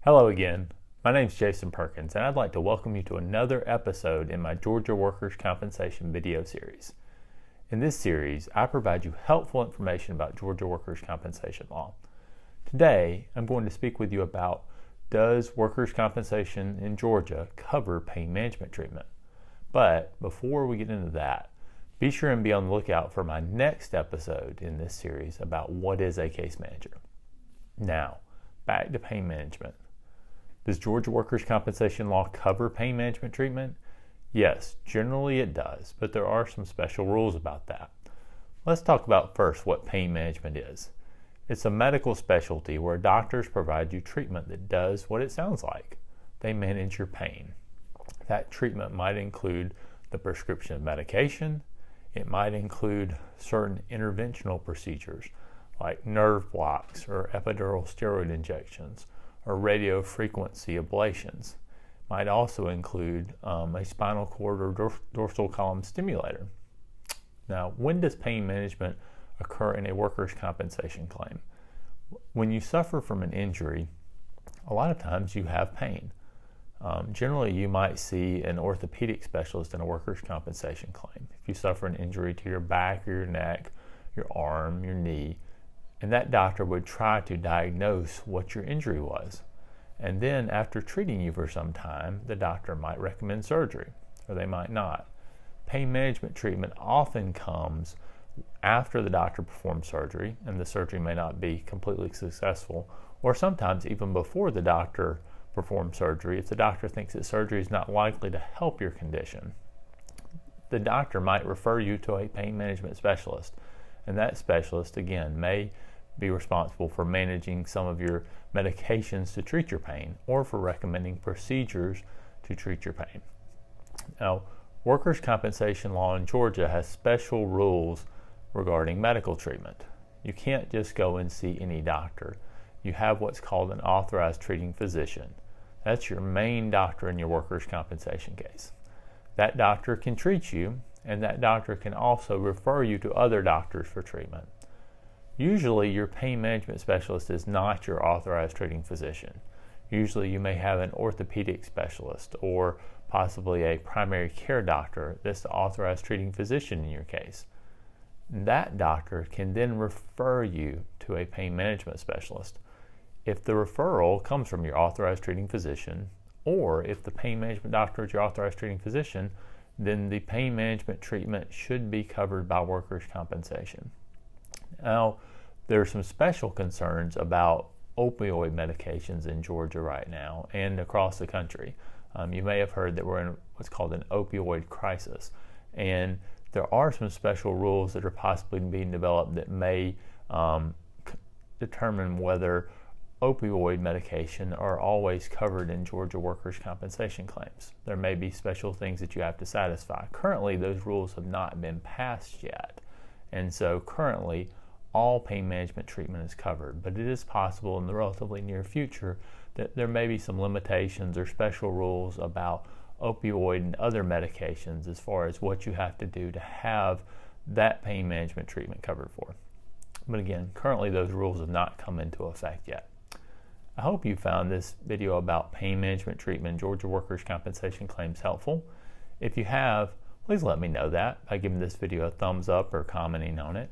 Hello again. My name is Jason Perkins, and I'd like to welcome you to another episode in my Georgia Workers' Compensation video series. In this series, I provide you helpful information about Georgia workers' compensation law. Today, I'm going to speak with you about, does workers' compensation in Georgia cover pain management treatment? But before we get into that, be sure and be on the lookout for my next episode in this series about what is a case manager. Now, back to pain management. Does Georgia workers' compensation law cover pain management treatment? Yes, generally it does, but there are some special rules about that. Let's talk about first what pain management is. It's a medical specialty where doctors provide you treatment that does what it sounds like. They manage your pain. That treatment might include the prescription of medication. It might include certain interventional procedures like nerve blocks or epidural steroid injections or radio frequency ablations. Might also include a spinal cord or dorsal column stimulator. Now, when does pain management occur in a workers' compensation claim? When you suffer from an injury, a lot of times you have pain. Generally, you might see an orthopedic specialist in a workers' compensation claim. If you suffer an injury to your back or your neck, your arm, your knee, and that doctor would try to diagnose what your injury was. And then after treating you for some time, the doctor might recommend surgery, or they might not. Pain management treatment often comes after the doctor performs surgery, and the surgery may not be completely successful, or sometimes even before the doctor performs surgery, if the doctor thinks that surgery is not likely to help your condition. The doctor might refer you to a pain management specialist, and that specialist, again, may be responsible for managing some of your medications to treat your pain or for recommending procedures to treat your pain. Now, workers' compensation law in Georgia has special rules regarding medical treatment. You can't just go and see any doctor. You have what's called an authorized treating physician. That's your main doctor in your workers' compensation case. That doctor can treat you, and that doctor can also refer you to other doctors for treatment. Usually, your pain management specialist is not your authorized treating physician. Usually, you may have an orthopedic specialist or possibly a primary care doctor that's the authorized treating physician in your case. That doctor can then refer you to a pain management specialist. If the referral comes from your authorized treating physician, or if the pain management doctor is your authorized treating physician, then the pain management treatment should be covered by workers' compensation. Now, there are some special concerns about opioid medications in Georgia right now and across the country. You may have heard that we're in what's called an opioid crisis, and there are some special rules that are possibly being developed that may determine whether opioid medication are always covered in Georgia workers' compensation claims. There may be special things that you have to satisfy. Currently, those rules have not been passed yet, and so currently all pain management treatment is covered, but it is possible in the relatively near future that there may be some limitations or special rules about opioid and other medications as far as what you have to do to have that pain management treatment covered for. But again, currently those rules have not come into effect yet. I hope you found this video about pain management treatment in Georgia workers' compensation claims helpful. If you have, please let me know that by giving this video a thumbs up or commenting on it.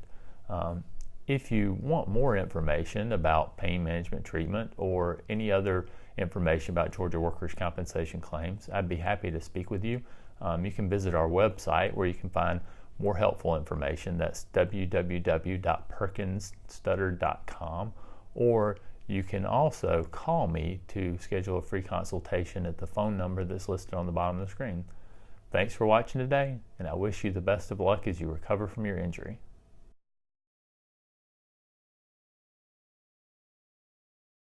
If you want more information about pain management treatment or any other information about Georgia workers' compensation claims, I'd be happy to speak with you. You can visit our website where you can find more helpful information. That's www.perkinsstutter.com, or you can also call me to schedule a free consultation at the phone number that's listed on the bottom of the screen. Thanks for watching today, and I wish you the best of luck as you recover from your injury.